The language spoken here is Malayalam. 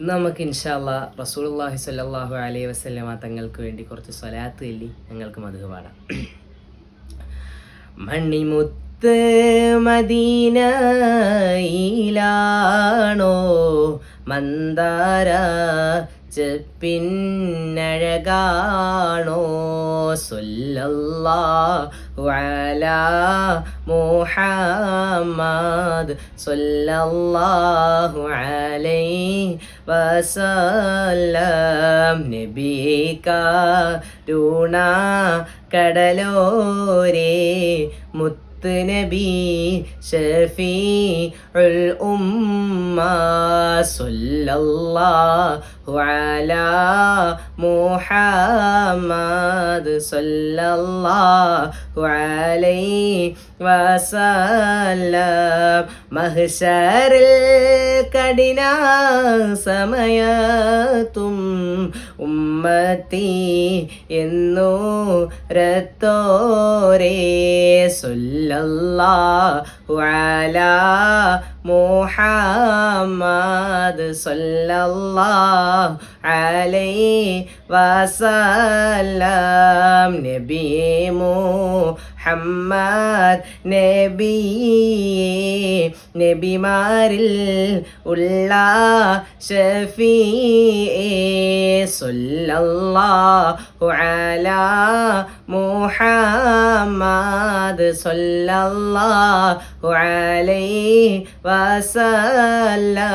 നമുക്ക് ഇൻഷാ അല്ലാഹ് റസൂലുള്ളാഹി സ്വല്ലല്ലാഹു അലൈഹി വസല്ലമ തങ്ങൾക്ക് വേണ്ടി കുറച്ച് സ്വലാത്ത് ചൊല്ലി ഞങ്ങൾക്ക് മദ്ഹ് പാടാം. മണിമുത്ത് മദീനയിലാണോ മന്ദാര ചെപ്പിന്നഴകാണോ സ്വല്ലല്ലാഹു അലാ മുഹമ്മദ് സ്വല്ലല്ലാഹു അലൈഹി വസല്ലം നബിയേ കരുണ കടലോരേ മുത്ത് നബി ഷഫീഉൽ ഉമ്മ സ്വല്ലല്ലാഹു അലാ മുഹമ്മദ് സ്വല്ലല്ലാഹു അലൈഹി വസല്ലം മഹ്ശറിൽ കഠിന സമയത്തും ഉമ്മത്തി എന്നോ രത്തോരേ സ്വല്ലല്ലാഹു അലാ മുഹമ്മദ് സ്വല്ലല്ലാഹു അലൈഹി വസല്ലം നബിയേ മുഹമ്മദ് നബിയേ നബിമാരിൽ ഉള്ള ഷഫീഇ സ്വല്ലല്ലാഹു അലാ മുഹമ്മദ് സ്വല്ലല്ലാഹു അലൈഹി വസല്ലം.